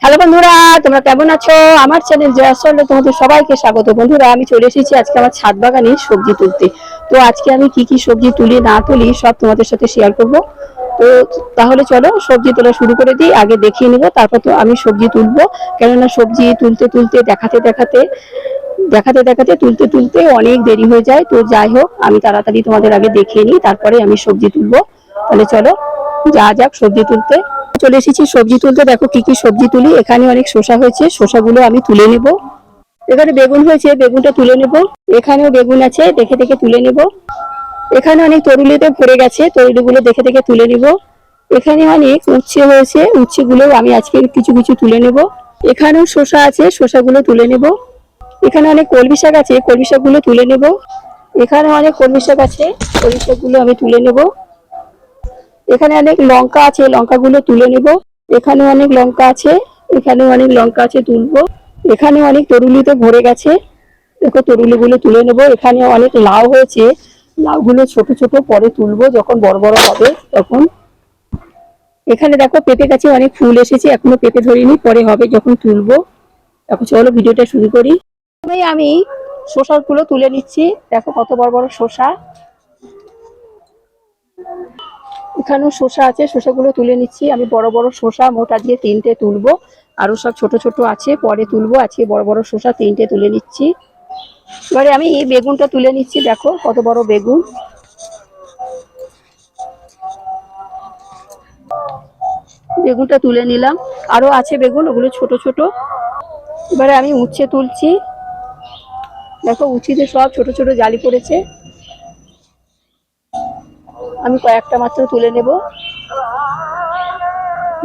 Hello বন্ধুরা, তোমরা কেমন আছো? আমার চ্যানেল জয়াসলে তোমাদের সবাইকে স্বাগত। বন্ধুরা, আমি চলে এসেছি আজকে আমার ছাদ বাগানে সবজি তুলতে। তো আজকে আমি কি কি সবজি তুলি না তুলি সব তোমাদের সাথে শেয়ার করব। তো তাহলে চলো সবজি তোলা শুরু করে দিই। আগে দেখিয়ে নেবো, তারপর তো আমি সবজি তুলবো। কেননা সবজি তুলতে তুলতে দেখাতে দেখাতে তুলতে তুলতে অনেক দেরি হয়ে যায়। তো যাই হোক, আমি তাড়াতাড়ি তোমাদের আগে দেখিয়ে নিই, তারপরে আমি সবজি তুলবো। তাহলে চলো যাক সবজি তুলতে। চলে এসেছি সবজি তুলতে। দেখো কি কি সবজি তুলি। এখানে অনেক শসা হয়েছে, শসাগুলো আমি তুলে নেব। এখানে বেগুন হয়েছে, বেগুনটা তুলে নেব। এখানেও বেগুন আছে, দেখে দেখে তুলে নেব। এখানে অনেক তরুলিতে ভরে গেছে, তরুলিগুলো দেখে দেখে তুলে নেব। এখানে অনেক উচ্ছে হয়েছে, উচ্ছেগুলো আমি আজকে কিছু কিছু তুলে নেব। এখানেও শসা আছে, শসাগুলো তুলে নেব। এখানে অনেক কলমি শাক আছে, কলমি শাকগুলো তুলে নেব। এখানে অনেক কলমি শাক আছে, কলমি শাকগুলো আমি তুলে নেব। এখানে অনেক লঙ্কা আছে, লঙ্কাগুলো তুলে নেব। এখানে অনেক লঙ্কা আছে, এখানে অনেক লঙ্কা আছে, তুলবো। এখানে অনেক তরুলিতে ভরে গেছে, দেখো তরুলিগুলো তুলে নেব। এখানে অনেক লাউ হয়েছে, লাউগুলো ছোট ছোট, পরে তুলবো যখন বড় বড় হবে তখন। এখানে দেখো পেঁপে গাছে অনেক ফুল এসেছে, এখনো পেঁপে ধরিনি, পরে হবে যখন তুলবো। এখন চলো ভিডিওটা শুরু করি। আমি শসাগুলো তুলে নিচ্ছি, দেখো কত বড় বড় শসা। এখানেও শসা আছে, শসাগুলো তুলে নিচ্ছি। আমি বড় বড় শসা মোটা দিয়ে 3টে তুলবো, আরো সব ছোট ছোট আছে পরে তুলবো। আজকে বড় বড় শসা 3টে তুলে নিচ্ছি। এবারে আমি এই বেগুনটা তুলে নিচ্ছি, দেখো কত বড় বেগুন। বেগুনটা তুলে নিলাম, আরো আছে বেগুন, ওগুলো ছোট ছোট। এবারে আমি উচ্ছে তুলছি, দেখো উচ্ছেতে সব ছোট ছোট জালি পড়েছে, আমি কয়েকটা মাত্র তুলে নেব।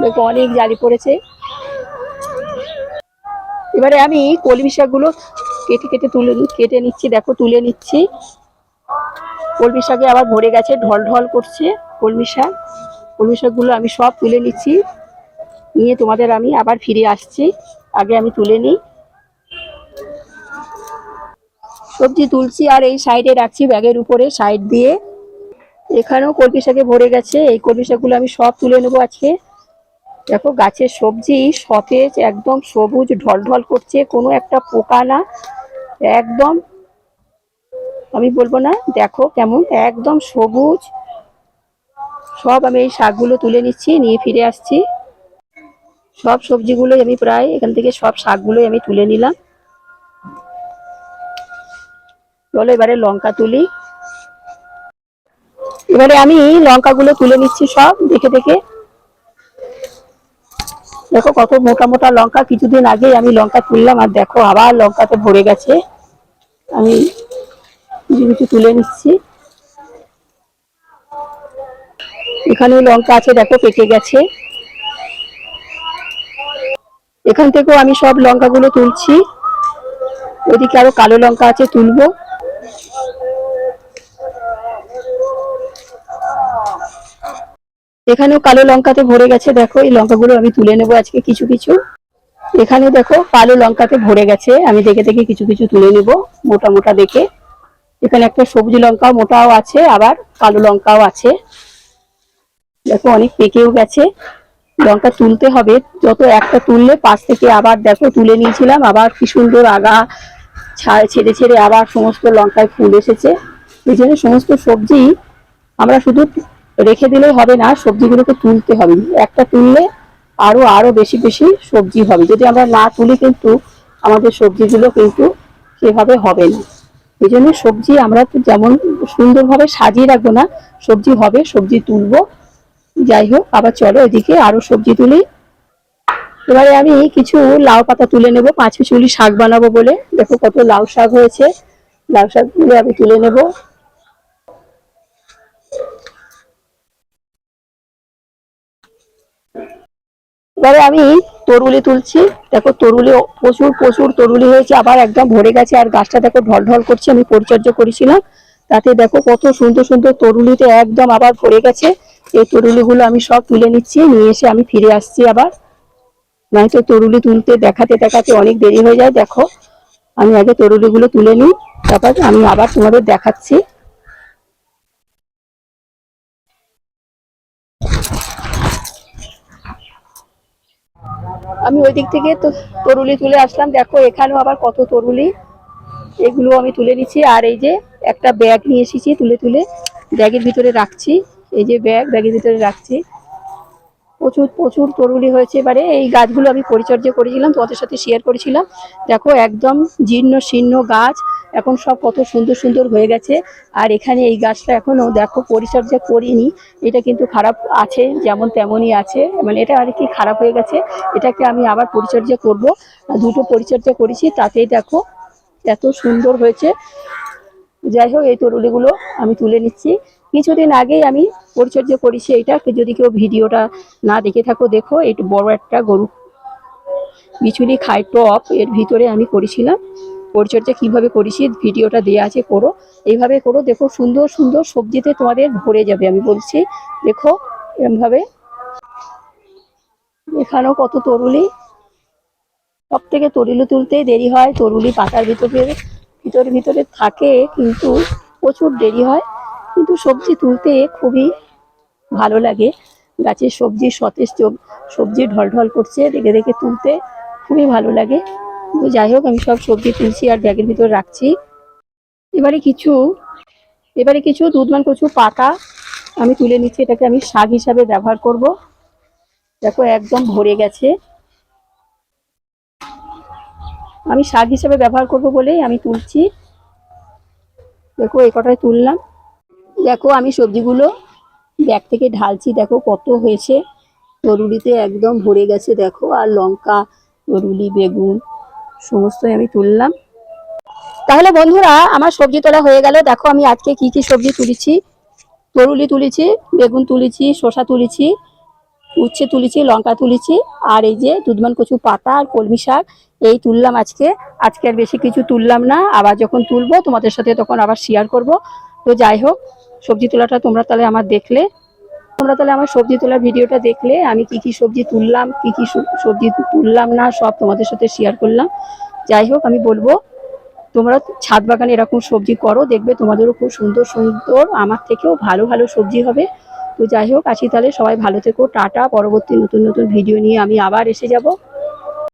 দেখো অনেক জালি পড়েছে। এবারে আমি কলমি শাকগুলো কেটে নিচ্ছি, দেখো তুলে নিচ্ছি। কলমি শাকে আবার ভরে গেছে, ঢল ঢল করছে কলমি শাক। কলমি শাকগুলো আমি সব তুলে নিচ্ছি, নিয়ে তোমাদের আমি আবার ফিরে আসছি। আগে আমি তুলে নিই। সবজি তুলছি আর এই সাইডে রাখছি ব্যাগের উপরে সাইড দিয়ে। এখানেও কলমি শাকে ভরে গেছে, এই কলমি শাকগুলো আমি সব তুলে নেবো আজকে। দেখো গাছের সবজি সতেজ, একদম সবুজ, ঢল ঢল করছে, কোনো একটা পোকা না, একদম আমি বলবো না, দেখো কেমন একদম সবুজ। সব আমি এই শাকগুলো তুলে নিচ্ছি, নিয়ে ফিরে আসছি। সব সবজিগুলোই আমি প্রায় এখান থেকে সব শাকগুলোই আমি তুলে নিলাম। চলো এবারে লঙ্কা তুলি। এবারে আমি লঙ্কাগুলো তুলে নিচ্ছি সব দেখে দেখে। দেখো কত মোটা মোটা লঙ্কা, কিছুদিন আগে আমি লঙ্কা তুললাম আর দেখো আবার লঙ্কাতে ভরে গেছে। আমি কিছু কিছু তুলে নিচ্ছি। এখানেও লঙ্কা আছে, দেখো পেকে গেছে। এখান থেকেও আমি সব লঙ্কাগুলো তুলছি। ওইদিকে আরো কালো লঙ্কা আছে, তুলবো। এখানেও কালো লঙ্কাতে ভরে গেছে, দেখো এই লঙ্কাগুলো আমি তুলে নেবো আজকে কিছু কিছু। এখানে দেখো কালো লঙ্কাতে ভরে গেছে, আমি দেখে দেখে কিছু কিছু তুলে নেব মোটা মোটা দেখে। এখানে একটা সবজি লঙ্কা মোটাও আছে, আবার কালো লঙ্কাও আছে। দেখো অনেক পেকেও গেছে, লঙ্কা তুলতে হবে। যত একটা তুললে পাশ থেকে আবার দেখো তুলে নিয়েছিলাম, আবার কি সুন্দর আগা ছেড়ে ছেড়ে আবার সমস্ত লঙ্কায় ফুল এসেছে। এই জন্য সমস্ত সবজি আমরা শুধু রেখে দিলেই হবে না, সবজিগুলোকে তুলতে হবে। একটা তুললে আরো আরো বেশি বেশি সবজি হবে, যদি আমরা না তুলি কিন্তু আমাদের সবজিগুলো কিন্তু সেভাবে হবে না। এই জন্য সবজি আমরা যেমন সুন্দরভাবে সাজিয়ে রাখবো না, সবজি হবে, সবজি তুলবো। যাই হোক, আবার চলো এদিকে আরো সবজি তুলি। এবারে আমি কিছু লাউ পাতা তুলে নেব, পাঁচমিশালি শাক বানাবো বলে। দেখো কত লাউ শাক হয়েছে, লাউ শাকগুলো আমি তুলে নেব। এবারে আমি তরুলি তুলছি, দেখো তরুলি প্রচুর প্রচুর তরুলি হয়েছে, আবার একদম ভরে গেছে। আর গাছটা দেখো ঢল ঢল করছে, আমি পরিচর্যা করেছিলাম, তাতে দেখো কত সুন্দর সুন্দর তরুলিতে একদম আবার ভরে গেছে। এই তরুলিগুলো আমি সব তুলে নিচ্ছি, নিয়ে এসে আমি ফিরে আসছি আবার। নয়তো তরুলি তুলতে দেখাতে দেখাতে অনেক দেরি হয়ে যায়। দেখো আমি আগে তরুলিগুলো তুলে নিই, তারপর আমি আবার তোমাদের দেখাচ্ছি। আমি ওই দিক থেকে তো তরুলি তুলে আসলাম, দেখো এখানেও আবার কত তরুলি, এগুলো আমি তুলে নিচ্ছি। আর এই যে একটা ব্যাগ নিয়ে এসেছি, তুলে তুলে ব্যাগের ভিতরে রাখছি। এই যে ব্যাগের ভিতরে রাখছি। প্রচুর প্রচুর তরুলি হয়েছে। এবারে এই গাছগুলো আমি পরিচর্যা করেছিলাম, তোমাদের সাথে শেয়ার করেছিলাম। দেখো একদম জীর্ণ শীর্ণ গাছ, এখন সব কত সুন্দর সুন্দর হয়ে গেছে। আর এখানে এই গাছটা এখনো দেখো পরিচর্যা করিনি, এটা কিন্তু খারাপ আছে, যেমন তেমনই আছে, মানে এটা আর কি খারাপ হয়ে গেছে। এটাকে আমি আবার পরিচর্যা করব। দুটো পরিচর্যা করেছি, তাতেই দেখো এত সুন্দর হয়েছে। যাই হোক, এই তরুলিগুলো আমি তুলে নিচ্ছি। কিছুদিন আগেই আমি পরিচর্যা করেছি এইটা, যদি কেউ ভিডিওটা না দেখে থাকো দেখো। একটু বড় একটা গরু বিচুলি খায় টপ, এর ভিতরে আমি করেছিলাম পরিচর্যা, কিভাবে করেছি ভিডিওটা দেওয়া আছে, করো এইভাবে করো। দেখো সুন্দর সুন্দর সবজিতে তোমাদের ভরে যাবে, আমি বলছি। দেখো এরমভাবে, এখানেও কত তরুলি। সব থেকে তরুলি তুলতে দেরি হয়, তরুলি পাতার ভিতরে ভিতরে ভিতরে থাকে, কিন্তু প্রচুর দেরি হয়। কিন্তু সবজি তুলতে খুবই ভালো লাগে, গাছের সবজি সতেজ সবজি ঢলঢল করছে, দেখে দেখে তুলতে খুবই ভালো লাগে। তো যাই হোক, আমি সব সবজি তুলছি আর ব্যাগের ভিতরে রাখছি। এবারে কিছু দুধমান কচু পাতা আমি তুলে নিচ্ছি, এটাকে আমি শাক হিসাবে ব্যবহার করব। দেখো একদম ভরে গেছে, আমি শাক হিসাবে ব্যবহার করব বলেই আমি তুলছি। দেখো এই কটায় তুললাম। দেখো আমি সবজিগুলো ব্যাগ থেকে ঢালছি, দেখো কত হয়েছে, তরুলিতে একদম ভরে গেছে দেখো। আর লঙ্কা, তরুলি, বেগুন সমস্তই আমি তুললাম। তাহলে বন্ধুরা, আমার সবজি তোলা হয়ে গেল। দেখো আমি আজকে কি কি সবজি তুলেছি। তরুলি তুলেছি, বেগুন তুলেছি, শসা তুলেছি, উচ্ছে তুলেছি, লঙ্কা তুলেছি, আর এই যে দুধমান কচু পাতা আর কলমি শাক, এই তুললাম আজকে। আজকে আর বেশি কিছু তুললাম না, আবার যখন তুলবো তোমাদের সাথে তখন আবার শেয়ার করব। তো যাই হোক, সবজি তোলাটা তোমরা তাহলে আমার সবজি তোলার ভিডিওটা দেখলে, আমি কি কি সবজি তুললাম, কি কি সবজি তুললাম না, সব তোমাদের সাথে শেয়ার করলাম। যাই হোক, আমি বলবো তোমরা ছাদ বাগানে এরকম সবজি করো, দেখবে তোমাদেরও খুব সুন্দর সুন্দর, আমার থেকেও ভালো ভালো সবজি হবে। তো যাই হোক, আসি তাহলে, সবাই ভালো থেকো, টাটা। পরবর্তী নতুন নতুন ভিডিও নিয়ে আমি আবার এসে যাব।